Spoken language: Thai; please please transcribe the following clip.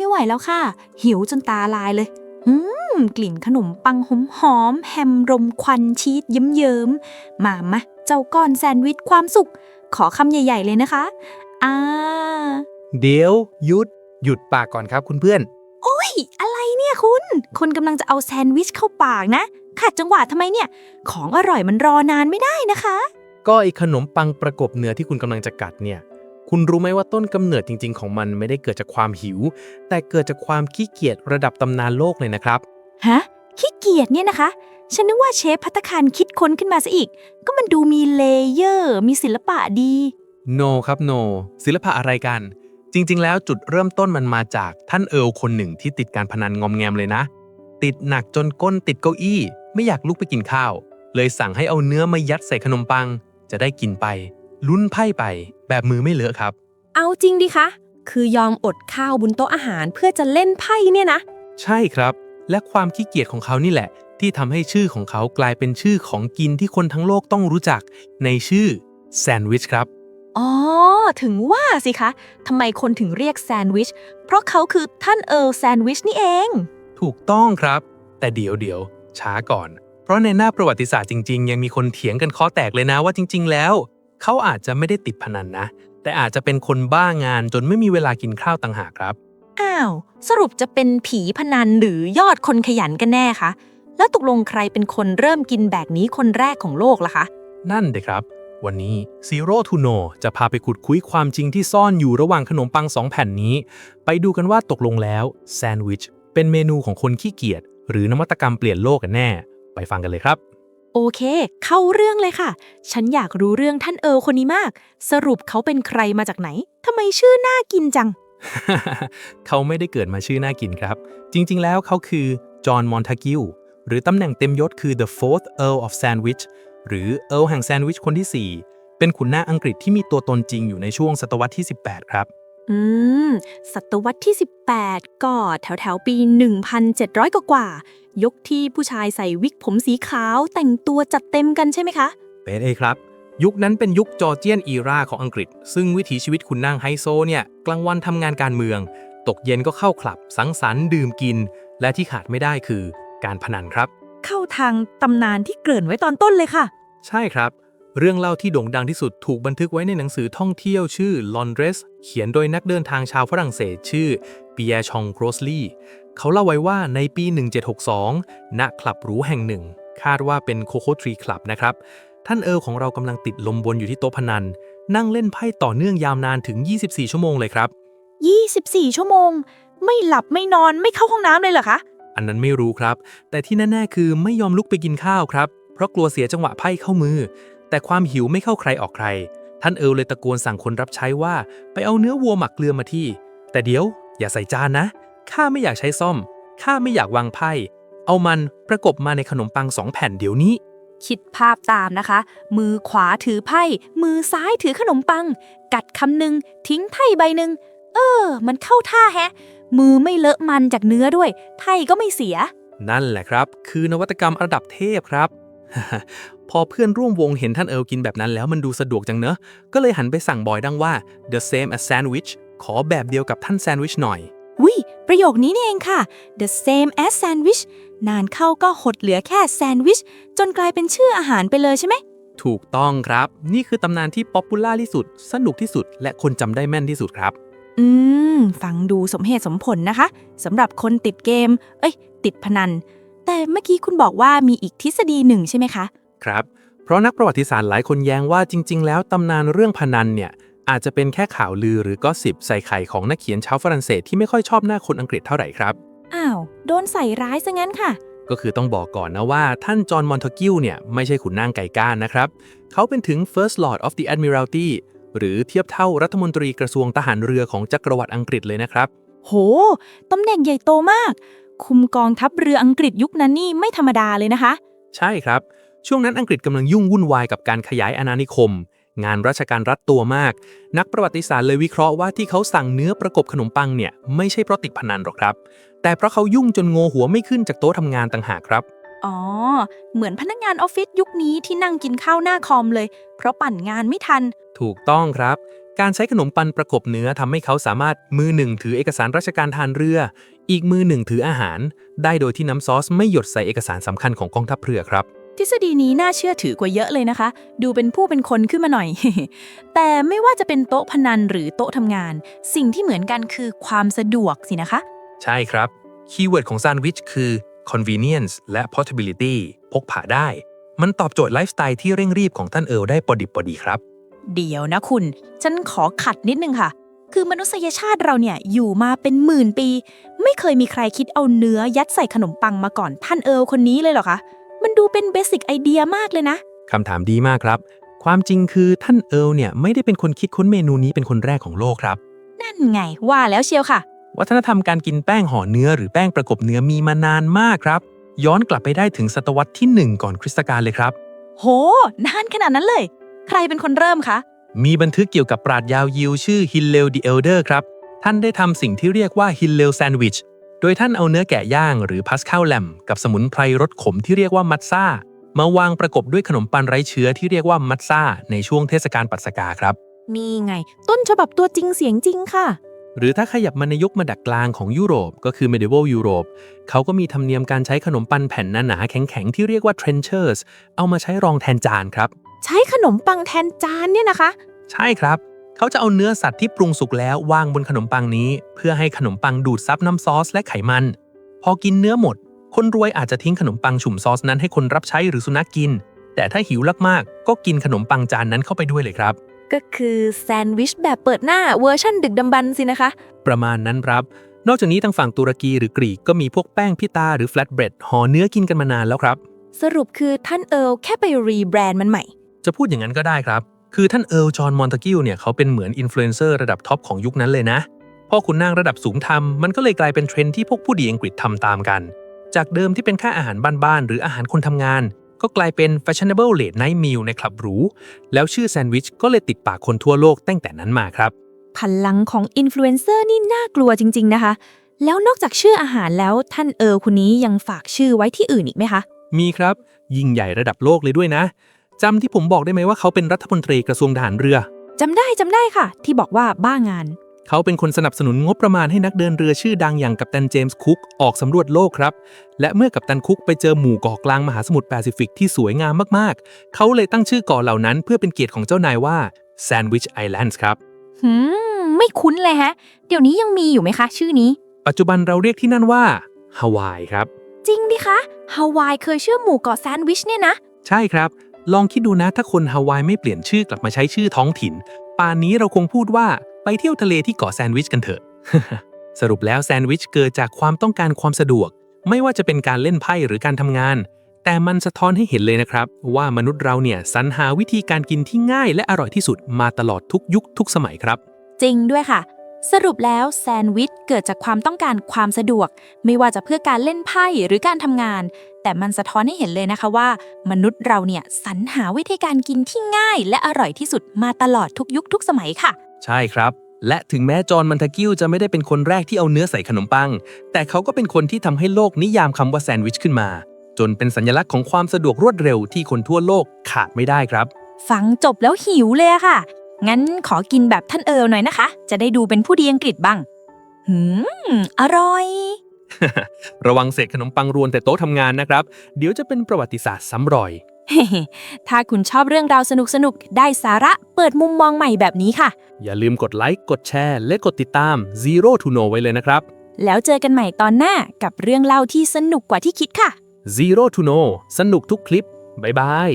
ไม่ไหวแล้วค่ะหิวจนตาลายเลยกลิ่นขนมปังหอมๆแฮมรมควันชีสเยิ้มๆมาเจ้าก้อนแซนด์วิชความสุขขอคำใหญ่ๆเลยนะคะอ่าเดี๋ยวหยุดปากก่อนครับคุณเพื่อน โอ้ยอะไรเนี่ยคุณกำลังจะเอาแซนด์วิชเข้าปากนะขัดจังหวะทำไมเนี่ยของอร่อยมันรอนานไม่ได้นะคะก็ไอขนมปังประกบเนื้อที่คุณกำลังจะกัดเนี่ยคุณรู้ไหมว่าต้นกำเนิดจริงๆของมันไม่ได้เกิดจากความหิวแต่เกิดจากความขี้เกียจระดับตำนานโลกเลยนะครับฮะขี้เกียจเนี่ยนะคะฉันนึกว่าเชฟภัตตาคารคิดค้นขึ้นมาซะอีกก็มันดูมีเลเยอร์มีศิลปะดี No ครับ No ศิลปะอะไรกัน จริงๆแล้วจุดเริ่มต้นมันมาจากท่านเอิร์ลคนหนึ่งที่ติดการพนันงอมแงมเลยนะ ติดหนักจนก้นติดเก้าอี้ไม่อยากลุกไปกินข้าวเลยสั่งให้เอาเนื้อมายัดใส่ขนมปังจะได้กินไปลุ้นไพ่ไปแบบมือไม่เลอะครับ เอาจริงดิคะ คือยอมอดข้าวบนโต๊ะอาหารเพื่อจะเล่นไพ่เนี่ยนะ ใช่ครับและความขี้เกียจของเขานี่แหละที่ทำให้ชื่อของเขากลายเป็นชื่อของกินที่คนทั้งโลกต้องรู้จักในชื่อแซนด์วิชครับ อ๋อถึงว่าสิคะทำไมคนถึงเรียกแซนด์วิชเพราะเขาคือท่านเอิร์ลแซนด์วิชนี่เอง ถูกต้องครับ แต่เดี๋ยวช้าก่อน เพราะในหน้าประวัติศาสตร์จริงๆยังมีคนเถียงกันข้อแตกเลยนะว่าจริงๆแล้วเขาอาจจะไม่ได้ติดพนันนะแต่อาจจะเป็นคนบ้างานจนไม่มีเวลากินข้าวต่างหากครับ อ้าวสรุปจะเป็นผีพนันหรือยอดคนขยันกันแน่คะแล้วตกลงใครเป็นคนเริ่มกินแบบนี้คนแรกของโลกล่ะคะนั่นเด็ครับวันนี้ Zero to Know จะพาไปขุดคุยความจริงที่ซ่อนอยู่ระหว่างขนมปัง2แผ่นนี้ไปดูกันว่าตกลงแล้วแซนด์วิชเป็นเมนูของคนขี้เกียจหรือนวัตกรรมเปลี่ยนโลกกันแน่ไปฟังกันเลยครับ โอเคเข้าเรื่องเลยค่ะฉันอยากรู้เรื่องท่านเอิร์ลคนนี้มากสรุปเขาเป็นใครมาจากไหนทำไมชื่อน่ากินจัง เขาไม่ได้เกิดมาชื่อน่ากินครับจริงๆแล้วเขาคือจอห์นมอนทากิวหรือตำแหน่งเต็มยศคือ The Fourth Earl of Sandwich หรือเอิร์ลแห่งแซนด์วิชคนที่ 4เป็นขุนนางอังกฤษที่มีตัวตนจริงอยู่ในช่วงศตวรรษที่ 18 ครับ อืมศตวรรษที่ 18 ก็แถวปี 1,700 กว่าๆยกที่ผู้ชายใส่วิกผมสีขาวแต่งตัวจัดเต็มกันใช่ไหมคะ เป็นเอครับ ยุคนั้นเป็นยุคจอร์เจียนอีราของอังกฤษ ซึ่งวิถีชีวิตขุนนางไฮโซเนี่ยกลางวันทำงานการเมือง ตกเย็นก็เข้าคลับ สังสรรค์ดื่มกิน และที่ขาดไม่ได้คือการพนันครับ เข้าทางตำนานที่เกริ่นไว้ตอนต้นเลยค่ะ ใช่ครับ เรื่องเล่าที่โด่งดังที่สุดถูกบันทึกไว้ในหนังสือท่องเที่ยวชื่อ Londres เขียนโดยนักเดินทางชาวฝรั่งเศสชื่อปีแยร์ชองโกรสลีเขาเล่าไว้ว่าในปี 1762 ณ คลับหรูแห่งหนึ่ง คาดว่าเป็นโคโคทรีคลับนะครับ ท่านเอิร์ลของเรากำลังติดลมบนอยู่ที่โต๊ะพนัน นั่งเล่นไพ่ต่อเนื่องยาวนานถึง 24 ชั่วโมงเลยครับ 24 ชั่วโมง ไม่หลับไม่นอนไม่เข้าห้องน้ำเลยเหรอคะ อันนั้นไม่รู้ครับ แต่ที่แน่ๆคือไม่ยอมลุกไปกินข้าวครับ เพราะกลัวเสียจังหวะไพ่เข้ามือ แต่ความหิวไม่เข้าใครออกใคร ท่านเอิร์ลเลยตะโกนสั่งคนรับใช้ว่าไปเอาเนื้อวัวหมักเกลือมาที่ แต่เดี๋ยวอย่าใส่จานนะ ข้าไม่อยากใช้ซ่อม ข้าไม่อยากวางไพ่ เอามันประกบมาในขนมปัง2 แผ่นเดี๋ยวนี้ คิดภาพตามนะคะ มือขวาถือไพ่ มือซ้ายถือขนมปัง กัดคำหนึ่งทิ้งไพ่ใบหนึ่งมันเข้าท่าแฮะ มือไม่เลอะมันจากเนื้อด้วย ไพ่ก็ไม่เสีย นั่นแหละครับ คือนวัตกรรมระดับเทพครับ พอเพื่อนร่วมวงเห็นท่านเอิร์ลกินแบบนั้นแล้วมันดูสะดวกจังเนอะ ก็เลยหันไปสั่งบอยดังว่า the same as sandwich ขอแบบเดียวกับท่านแซนด์วิชหน่อย วิประโยคนี้นี่เองค่ะ the same as sandwich นานเข้าก็หดเหลือแค่แซนด์วิชจนกลายเป็นชื่ออาหารไปเลยใช่ไหม ถูกต้องครับ นี่คือตำนานที่ป๊อปปูล่าที่สุด สนุกที่สุด และคนจำได้แม่นที่สุดครับ ฟังดูสมเหตุสมผลนะคะสำหรับคนติดเกม ติดพนัน แต่เมื่อกี้คุณบอกว่ามีอีกทฤษฎีหนึ่งใช่ไหมคะ ครับ เพราะนักประวัติศาสตร์หลายคนแย้งว่าจริงๆแล้วตำนานเรื่องพนันเนี่ยอาจจะเป็นแค่ข่าวลือหรือก็สิบใส่ไข่ของนักเขียนชาวฝรั่งเศสที่ไม่ค่อยชอบหน้าคนอังกฤษเท่าไหร่ครับ อ้าว โดนใส่ร้ายซะงั้นค่ะ ก็คือต้องบอกก่อนนะว่าท่านจอห์นมอนทากิวเนี่ยไม่ใช่ขุนนางไก่ก้านนะครับ เขาเป็นถึง First Lord of the Admiralty หรือเทียบเท่ารัฐมนตรีกระทรวงทหารเรือของจักรวรรดิอังกฤษเลยนะครับ โห ตำแหน่งใหญ่โตมาก คุมกองทัพเรืออังกฤษยุคนั้นนี่ไม่ธรรมดาเลยนะคะ ใช่ครับ ช่วงนั้นอังกฤษกำลังยุ่งวุ่นวายกับการขยายอาณานิคม งานราชการรัดตัวมาก นักประวัติศาสตร์เลยวิเคราะห์ว่าที่เขาสั่งเนื้อประกบขนมปังเนี่ยไม่ใช่เพราะติดพนันหรอกครับ แต่เพราะเขายุ่งจนโงหัวไม่ขึ้นจากโต๊ะทำงานต่างหากครับ อ๋อ เหมือนพนักงานออฟฟิศยุคนี้ที่นั่งกินข้าวหน้าคอมเลย เพราะปั่นงานไม่ทัน ถูกต้องครับ การใช้ขนมปังประกบเนื้อทำให้เขาสามารถมือหนึ่งถือเอกสารราชการทหารเรืออีกมือหนึ่งถืออาหารได้โดยที่น้ำซอสไม่หยดใส่เอกสารสำคัญของกองทัพเรือครับ ทฤษฎีนี้น่าเชื่อถือกว่าเยอะเลยนะคะ ดูเป็นผู้เป็นคนขึ้นมาหน่อย แต่ไม่ว่าจะเป็นโต๊ะพนันหรือโต๊ะทำงาน สิ่งที่เหมือนกันคือความสะดวกสินะคะ ใช่ครับ คีย์เวิร์ดของแซนด์วิชคือ convenience และ portability พกพาได้ มันตอบโจทย์ไลฟ์สไตล์ที่เร่งรีบของท่านเอิร์ลได้พอดิบพอดีครับ เดี๋ยวนะคุณ ฉันขอขัดนิดนึงค่ะ คือมนุษยชาติเราเนี่ยอยู่มาเป็นหมื่นปี ไม่เคยมีใครคิดเอาเนื้อยัดใส่ขนมปังมาก่อนท่านเอิร์ลคนนี้เลยเหรอคะ มันดูเป็นเบสิกไอเดียมากเลยนะ คำถามดีมากครับ ความจริงคือท่านเอิร์ลเนี่ยไม่ได้เป็นคนคิดค้นเมนูนี้เป็นคนแรกของโลกครับ นั่นไงว่าแล้วเชียวค่ะ วัฒนธรรมการกินแป้งห่อเนื้อหรือแป้งประกบเนื้อมีมานานมากครับ ย้อนกลับไปได้ถึงศตวรรษที่ 1 ก่อนคริสตกาลเลยครับ โห นานขนาดนั้นเลย ใครเป็นคนเริ่มคะ มีบันทึกเกี่ยวกับปราชญ์ยาวยิวชื่อฮิลเลลดีเอลเดอร์ครับท่านได้ทำสิ่งที่เรียกว่าฮิลเลลแซนด์วิชโดยท่านเอาเนื้อแกะย่างหรือพัสคาลแลมกับสมุนไพรรสขมที่เรียกว่ามัตซ่ามาวางประกบด้วยขนมปังไร้เชื้อที่เรียกว่ามัตซ่าในช่วงเทศกาลปัสกาครับ นี่ไง ต้นฉบับตัวจริงเสียงจริงค่ะ หรือถ้าขยับมาในยุคมาดักกลางของยุโรปก็คือ medieval Europe เขาก็มีธรรมเนียมการใช้ขนมปังแผ่นหนาๆแข็งๆที่เรียกว่า trenchers เอามาใช้รองแทนจานครับ ใช้ขนมปังแทนจานเนี่ยนะคะ ใช่ครับ เขาจะเอาเนื้อสัตว์ที่ปรุงสุกแล้ววางบนขนมปังนี้ เพื่อให้ขนมปังดูดซับน้ำซอสและไขมัน พอกินเนื้อหมด คนรวยอาจจะทิ้งขนมปังชุ่มซอสนั้นให้คนรับใช้หรือสุนัขกิน แต่ถ้าหิวมากๆก็กินขนมปังจานนั้นเข้าไปด้วยเลยครับ ก็คือแซนด์วิชแบบเปิดหน้าเวอร์ชั่นดึกดำบรรพ์สินะคะ ประมาณนั้นครับ นอกจากนี้ทางฝั่งตุรกีหรือกรีกก็มีพวกแป้งพิตาหรือ flatbread ห่อเนื้อกินกันมานานแล้วครับ สรุปคือท่านเอิร์ลแค่ไปรีแบรนด์มันใหม่ จะพูดอย่างนั้นก็ได้ครับ คือท่านเอิร์ลจอห์นมอนตากิลเนี่ยเขาเป็นเหมือนอินฟลูเอนเซอร์ระดับท็อปของยุคนั้นเลยนะพอคุณนางระดับสูงทำมันก็เลยกลายเป็นเทรนด์ที่พวกผู้ดีอังกฤษทำตามกัน จากเดิมที่เป็นแค่อาหารบ้านๆหรืออาหารคนทำงาน ก็กลายเป็น fashionable late night meal ในคลับหรูแล้วชื่อแซนด์วิชก็เลยติดปากคนทั่วโลกตั้งแต่นั้นมาครับ พลังของอินฟลูเอนเซอร์นี่น่ากลัวจริงๆนะคะ แล้วนอกจากชื่ออาหารแล้วท่านเอิร์ลคนนี้ยังฝากชื่อไว้ที่อื่นอีกไหมคะ มีครับยิ่งใหญ่ระดับโลกเลยด้วยนะจำที่ผมบอกได้ไหมว่าเขาเป็นรัฐมนตรีกระทรวงทหารเรือ จำได้ค่ะ ที่บอกว่าบ้างาน เขาเป็นคนสนับสนุนงบประมาณให้นักเดินเรือชื่อดังอย่างกัปตันเจมส์คุกออกสำรวจโลกครับและเมื่อกัปตันคุกไปเจอหมู่เกาะกลางมหาสมุทรแปซิฟิกที่สวยงามมากๆเขาเลยตั้งชื่อเกาะเหล่านั้นเพื่อเป็นเกียรติของเจ้านายว่า Sandwich Islands ครับ ไม่คุ้นเลยฮะ เดี๋ยวนี้ยังมีอยู่ไหมคะ ชื่อนี้ ปัจจุบันเราเรียกที่นั่นว่าฮาวายครับ จริงดิคะฮาวายเคยชื่อหมู่เกาะแซนด์วิชเนี่ยนะ ใช่ครับลองคิดดูนะถ้าคนฮาวายไม่เปลี่ยนชื่อกลับมาใช้ชื่อท้องถิ่นป่านนี้เราคงพูดว่าไปเที่ยวทะเลที่เกาะแซนด์วิชกันเถอะ สรุปแล้วแซนด์วิชเกิดจากความต้องการความสะดวกไม่ว่าจะเป็นการเล่นไพ่หรือการทำงานแต่มันสะท้อนให้เห็นเลยนะครับว่ามนุษย์เราเนี่ยสรรหาวิธีการกินที่ง่ายและอร่อยที่สุดมาตลอดทุกยุคทุกสมัยครับ จริงด้วยค่ะ สรุปแล้วแซนด์วิชเกิดจากความต้องการความสะดวก ไม่ว่าจะเพื่อการเล่นไพ่หรือการทำงาน แต่มันสะท้อนให้เห็นเลยนะคะว่า มนุษย์เราเนี่ยสรรหาวิธีการกินที่ง่ายและอร่อยที่สุดมาตลอดทุกยุคทุกสมัยค่ะ ใช่ครับและถึงแม้จอห์นมันทากิลจะไม่ได้เป็นคนแรกที่เอาเนื้อใส่ขนมปังแต่เขาก็เป็นคนที่ทำให้โลกนิยามคำว่าแซนด์วิชขึ้นมาจนเป็นสัญลักษณ์ของความสะดวกรวดเร็วที่คนทั่วโลกขาดไม่ได้ครับ ฟังจบแล้วหิวเลยอะค่ะ งั้นขอกินแบบท่านเอิร์ลหน่อยนะคะ จะได้ดูเป็นผู้ดีอังกฤษบ้างอร่อย ระวังเศษขนมปังรวนแต่โต๊ะทำงานนะครับเดี๋ยวจะเป็นประวัติศาสตร์ซ้ำรอย ถ้าคุณชอบเรื่องราวสนุกๆ ได้สาระเปิดมุมมองใหม่แบบนี้ค่ะ อย่าลืมกดไลค์กดแชร์และกดติดตาม Zero to Know ไว้เลยนะครับ แล้วเจอกันใหม่ตอนหน้ากับเรื่องเล่าที่สนุกกว่าที่คิดค่ะ Zero to Know สนุกทุกคลิปบ๊ายบาย